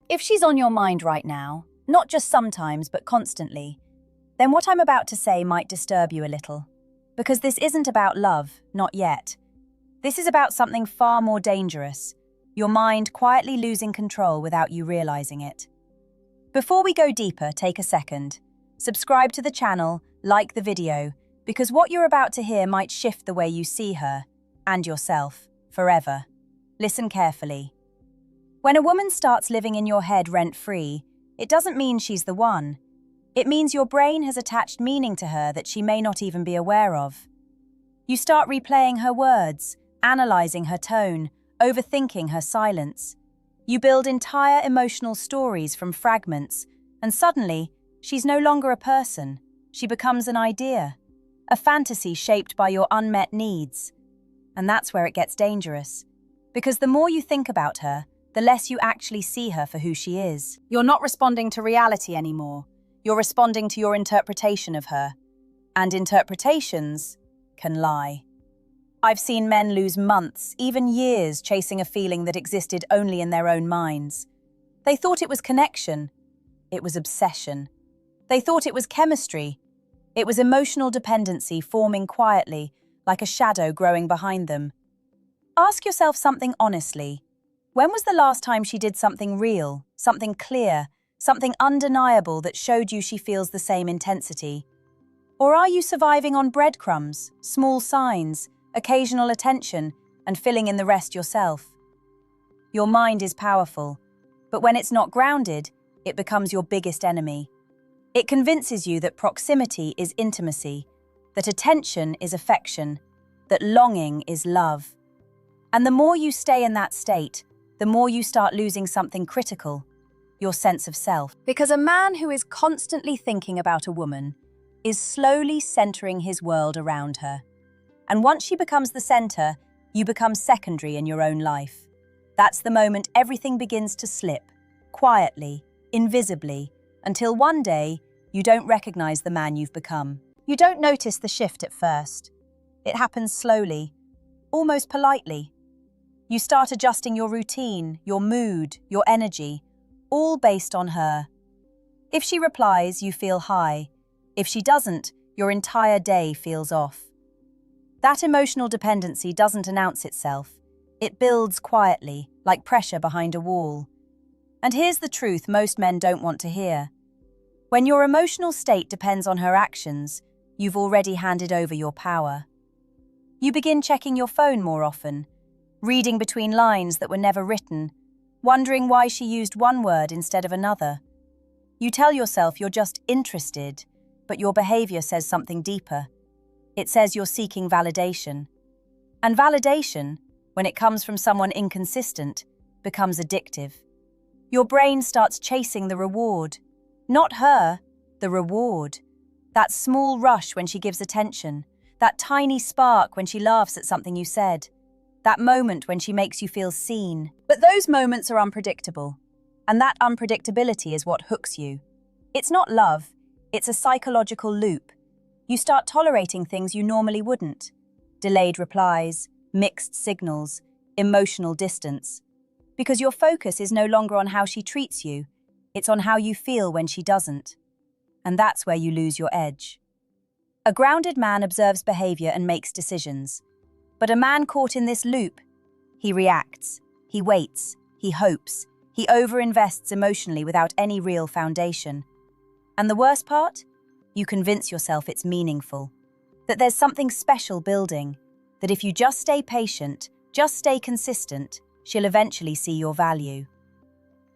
If she's on your mind right now, not just sometimes but constantly, then what I'm about to say might disturb you a little. Because this isn't about love, not yet. This is about something far more dangerous, your mind quietly losing control without you realizing it. Before we go deeper, take a second. Subscribe to the channel, like the video, because what you're about to hear might shift the way you see her, and yourself, forever. Listen carefully. When a woman starts living in your head rent-free, it doesn't mean she's the one. It means your brain has attached meaning to her that she may not even be aware of. You start replaying her words, analyzing her tone, overthinking her silence. You build entire emotional stories from fragments, and suddenly, she's no longer a person. She becomes an idea, a fantasy shaped by your unmet needs. And that's where it gets dangerous. Because the more you think about her, the less you actually see her for who she is. You're not responding to reality anymore. You're responding to your interpretation of her. And interpretations can lie. I've seen men lose months, even years, chasing a feeling that existed only in their own minds. They thought it was connection. It was obsession. They thought it was chemistry. It was emotional dependency forming quietly, like a shadow growing behind them. Ask yourself something honestly. When was the last time she did something real, something clear, something undeniable that showed you she feels the same intensity? Or are you surviving on breadcrumbs, small signs, occasional attention, and filling in the rest yourself? Your mind is powerful, but when it's not grounded, it becomes your biggest enemy. It convinces you that proximity is intimacy, that attention is affection, that longing is love. And the more you stay in that state, the more you start losing something critical, your sense of self. Because a man who is constantly thinking about a woman is slowly centering his world around her. And once she becomes the center, you become secondary in your own life. That's the moment everything begins to slip, quietly, invisibly, until one day you don't recognize the man you've become. You don't notice the shift at first. It happens slowly, almost politely. You start adjusting your routine, your mood, your energy, all based on her. If she replies, you feel high. If she doesn't, your entire day feels off. That emotional dependency doesn't announce itself. It builds quietly, like pressure behind a wall. And here's the truth most men don't want to hear. When your emotional state depends on her actions, you've already handed over your power. You begin checking your phone more often, reading between lines that were never written, wondering why she used one word instead of another. You tell yourself you're just interested, but your behavior says something deeper. It says you're seeking validation. And validation, when it comes from someone inconsistent, becomes addictive. Your brain starts chasing the reward. Not her, the reward. That small rush when she gives attention, that tiny spark when she laughs at something you said, that moment when she makes you feel seen. But those moments are unpredictable, and that unpredictability is what hooks you. It's not love, it's a psychological loop. You start tolerating things you normally wouldn't. Delayed replies, mixed signals, emotional distance. Because your focus is no longer on how she treats you, it's on how you feel when she doesn't. And that's where you lose your edge. A grounded man observes behavior and makes decisions. But a man caught in this loop, he reacts, he waits, he hopes, he overinvests emotionally without any real foundation. And the worst part? You convince yourself it's meaningful, that there's something special building, that if you just stay patient, just stay consistent, she'll eventually see your value.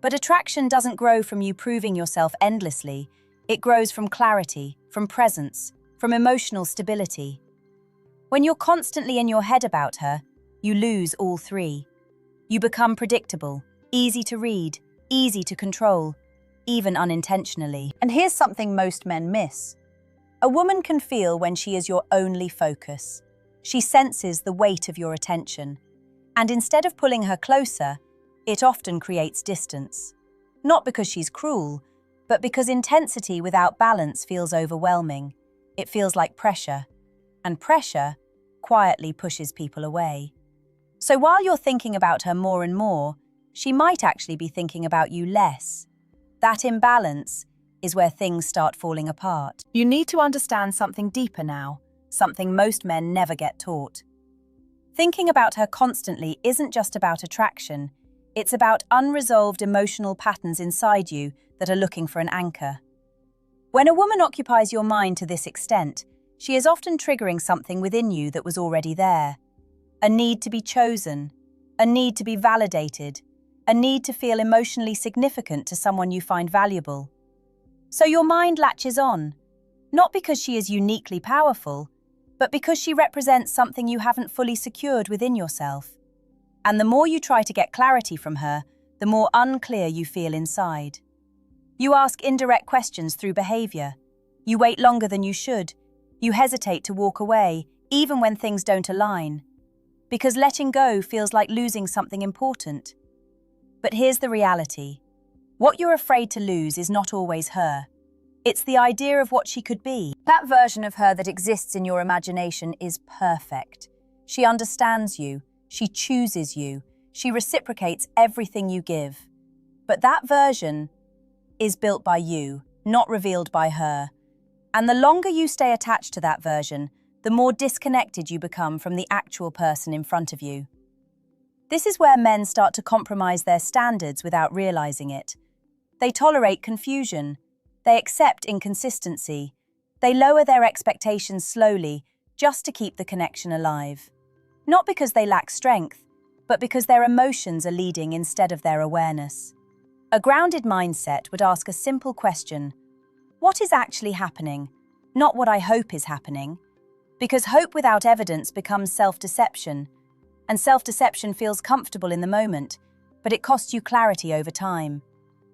But attraction doesn't grow from you proving yourself endlessly. It grows from clarity, from presence, from emotional stability. When you're constantly in your head about her, you lose all three. You become predictable, easy to read, easy to control, even unintentionally. And here's something most men miss. A woman can feel when she is your only focus. She senses the weight of your attention. And instead of pulling her closer, it often creates distance. Not because she's cruel, but because intensity without balance feels overwhelming. It feels like pressure. And pressure quietly pushes people away. So while you're thinking about her more and more, she might actually be thinking about you less. That imbalance is where things start falling apart. You need to understand something deeper now, something most men never get taught. Thinking about her constantly isn't just about attraction, it's about unresolved emotional patterns inside you that are looking for an anchor. When a woman occupies your mind to this extent, she is often triggering something within you that was already there. A need to be chosen, a need to be validated, a need to feel emotionally significant to someone you find valuable. So your mind latches on, not because she is uniquely powerful, but because she represents something you haven't fully secured within yourself. And the more you try to get clarity from her, the more unclear you feel inside. You ask indirect questions through behavior. You wait longer than you should. You hesitate to walk away, even when things don't align. Because letting go feels like losing something important. But here's the reality. What you're afraid to lose is not always her. It's the idea of what she could be. That version of her that exists in your imagination is perfect. She understands you. She chooses you. She reciprocates everything you give. But that version is built by you, not revealed by her. And the longer you stay attached to that version, the more disconnected you become from the actual person in front of you. This is where men start to compromise their standards without realizing it. They tolerate confusion. They accept inconsistency. They lower their expectations slowly just to keep the connection alive. Not because they lack strength, but because their emotions are leading instead of their awareness. A grounded mindset would ask a simple question: what is actually happening? Not what I hope is happening. Because hope without evidence becomes self-deception, and self-deception feels comfortable in the moment, but it costs you clarity over time.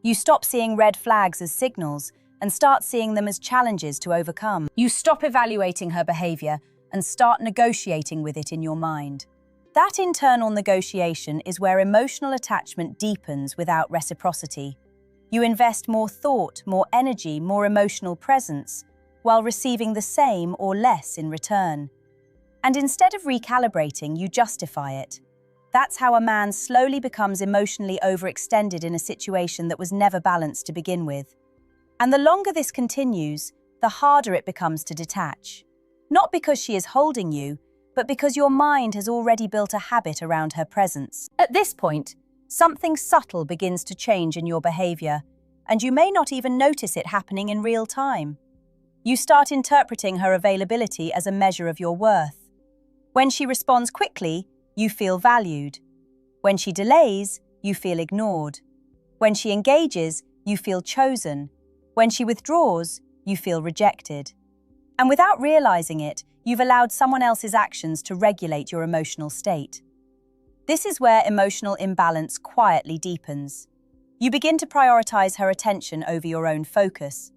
You stop seeing red flags as signals and start seeing them as challenges to overcome. You stop evaluating her behavior and start negotiating with it in your mind. That internal negotiation is where emotional attachment deepens without reciprocity. You invest more thought, more energy, more emotional presence, while receiving the same or less in return. And instead of recalibrating, you justify it. That's how a man slowly becomes emotionally overextended in a situation that was never balanced to begin with. And the longer this continues, the harder it becomes to detach. Not because she is holding you, but because your mind has already built a habit around her presence. At this point, something subtle begins to change in your behavior, and you may not even notice it happening in real time. You start interpreting her availability as a measure of your worth. When she responds quickly, you feel valued. When she delays, you feel ignored. When she engages, you feel chosen. When she withdraws, you feel rejected. And without realizing it, you've allowed someone else's actions to regulate your emotional state. This is where emotional imbalance quietly deepens. You begin to prioritize her attention over your own focus.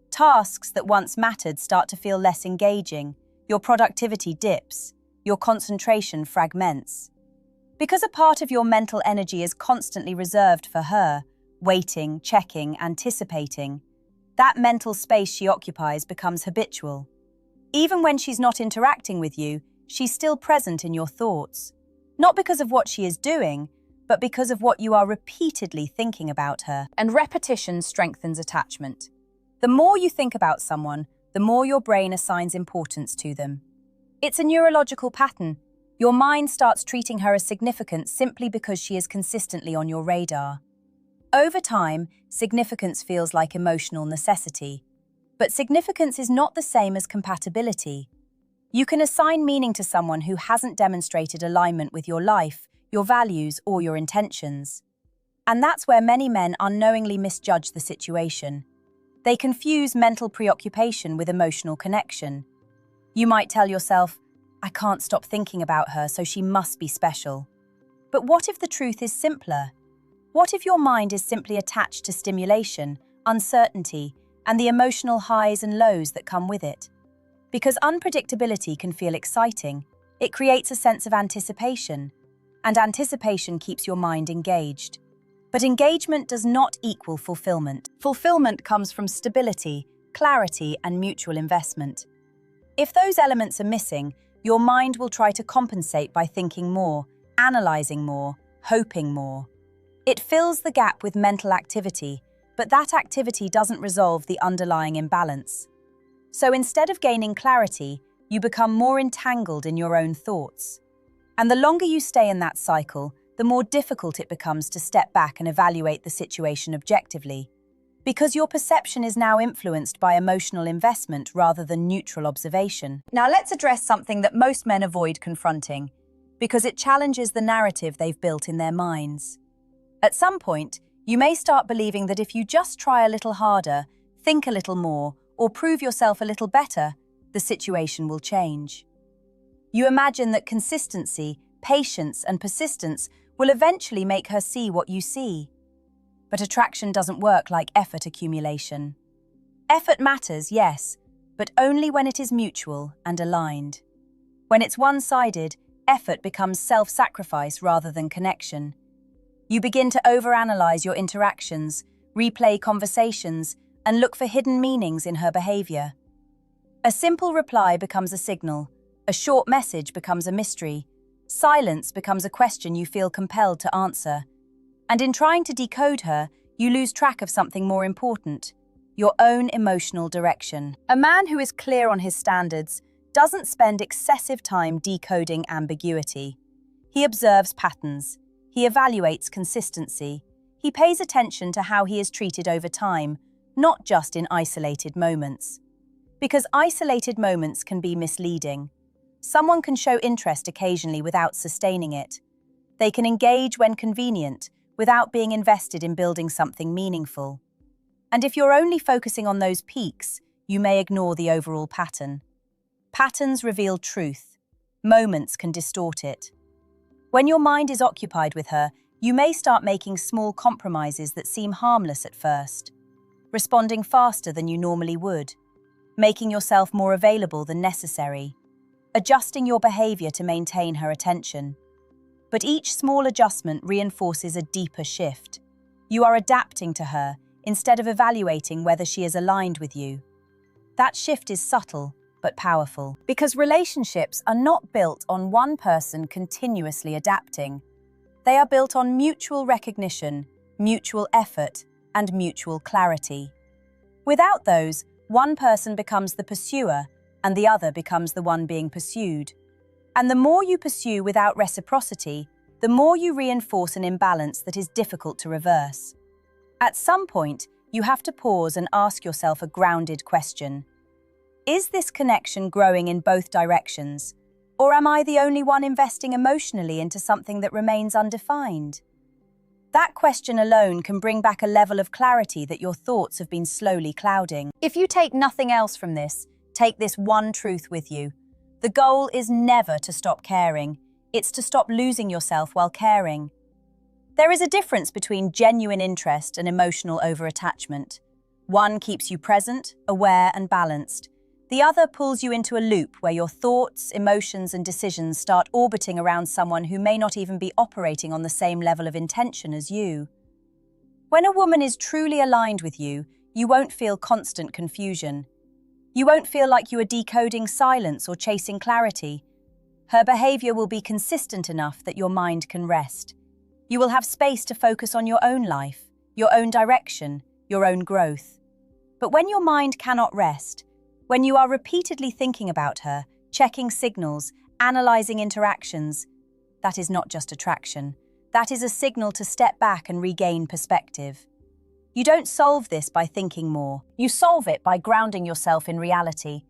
Tasks that once mattered start to feel less engaging. Your productivity dips. Your concentration fragments. Because a part of your mental energy is constantly reserved for her, waiting, checking, anticipating, that mental space she occupies becomes habitual. Even when she's not interacting with you, she's still present in your thoughts. Not because of what she is doing, but because of what you are repeatedly thinking about her. And repetition strengthens attachment. The more you think about someone, the more your brain assigns importance to them. It's a neurological pattern. Your mind starts treating her as significant simply because she is consistently on your radar. Over time, significance feels like emotional necessity. But significance is not the same as compatibility. You can assign meaning to someone who hasn't demonstrated alignment with your life, your values, or your intentions. And that's where many men unknowingly misjudge the situation. They confuse mental preoccupation with emotional connection. You might tell yourself, I can't stop thinking about her, so she must be special. But what if the truth is simpler? What if your mind is simply attached to stimulation, uncertainty, and the emotional highs and lows that come with it? Because unpredictability can feel exciting, it creates a sense of anticipation, and anticipation keeps your mind engaged. But engagement does not equal fulfillment. Fulfillment comes from stability, clarity, and mutual investment. If those elements are missing, your mind will try to compensate by thinking more, analyzing more, hoping more. It fills the gap with mental activity, but that activity doesn't resolve the underlying imbalance. So instead of gaining clarity, you become more entangled in your own thoughts. And the longer you stay in that cycle, the more difficult it becomes to step back and evaluate the situation objectively, because your perception is now influenced by emotional investment rather than neutral observation. Now let's address something that most men avoid confronting, because it challenges the narrative they've built in their minds. At some point, you may start believing that if you just try a little harder, think a little more, or prove yourself a little better, the situation will change. You imagine that consistency, patience, and persistence will eventually make her see what you see. But attraction doesn't work like effort accumulation. Effort matters, yes, but only when it is mutual and aligned. When it's one-sided, effort becomes self-sacrifice rather than connection. You begin to overanalyze your interactions, replay conversations, and look for hidden meanings in her behavior. A simple reply becomes a signal, a short message becomes a mystery, silence becomes a question you feel compelled to answer. And in trying to decode her, you lose track of something more important, your own emotional direction. A man who is clear on his standards doesn't spend excessive time decoding ambiguity. He observes patterns. He evaluates consistency. He pays attention to how he is treated over time, not just in isolated moments. Because isolated moments can be misleading. Someone can show interest occasionally without sustaining it. They can engage when convenient, without being invested in building something meaningful. And if you're only focusing on those peaks, you may ignore the overall pattern. Patterns reveal truth. Moments can distort it. When your mind is occupied with her, you may start making small compromises that seem harmless at first, responding faster than you normally would, making yourself more available than necessary, adjusting your behavior to maintain her attention. But each small adjustment reinforces a deeper shift. You are adapting to her instead of evaluating whether she is aligned with you. That shift is subtle but powerful, because relationships are not built on one person continuously adapting. They are built on mutual recognition, mutual effort, and mutual clarity. Without those, one person becomes the pursuer and the other becomes the one being pursued. And the more you pursue without reciprocity, the more you reinforce an imbalance that is difficult to reverse. At some point, you have to pause and ask yourself a grounded question. Is this connection growing in both directions? Or am I the only one investing emotionally into something that remains undefined? That question alone can bring back a level of clarity that your thoughts have been slowly clouding. If you take nothing else from this, take this one truth with you. The goal is never to stop caring. It's to stop losing yourself while caring. There is a difference between genuine interest and emotional overattachment. One keeps you present, aware, and balanced. The other pulls you into a loop where your thoughts, emotions, and decisions start orbiting around someone who may not even be operating on the same level of intention as you. When a woman is truly aligned with you, you won't feel constant confusion. You won't feel like you are decoding silence or chasing clarity. Her behavior will be consistent enough that your mind can rest. You will have space to focus on your own life, your own direction, your own growth. But when your mind cannot rest, when you are repeatedly thinking about her, checking signals, analyzing interactions, that is not just attraction. That is a signal to step back and regain perspective. You don't solve this by thinking more. You solve it by grounding yourself in reality.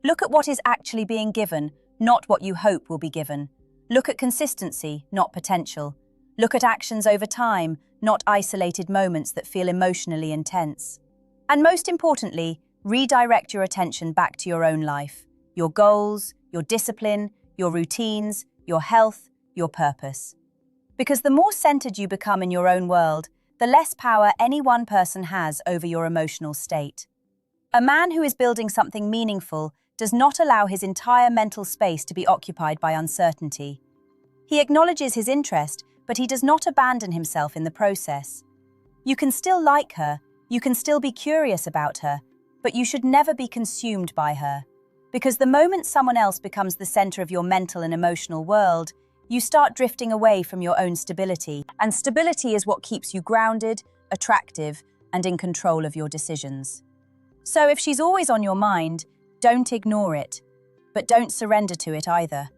Look at what is actually being given, not what you hope will be given. Look at consistency, not potential. Look at actions over time, not isolated moments that feel emotionally intense. And most importantly, redirect your attention back to your own life, your goals, your discipline, your routines, your health, your purpose. Because the more centered you become in your own world, the less power any one person has over your emotional state. A man who is building something meaningful does not allow his entire mental space to be occupied by uncertainty. He acknowledges his interest, but he does not abandon himself in the process. You can still like her, you can still be curious about her, but you should never be consumed by her. Because the moment someone else becomes the center of your mental and emotional world, you start drifting away from your own stability. And stability is what keeps you grounded, attractive, and in control of your decisions. So if she's always on your mind, don't ignore it, but don't surrender to it either.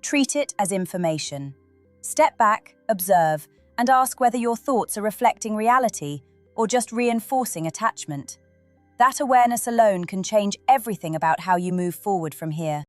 Treat it as information. Step back, observe, and ask whether your thoughts are reflecting reality or just reinforcing attachment. That awareness alone can change everything about how you move forward from here.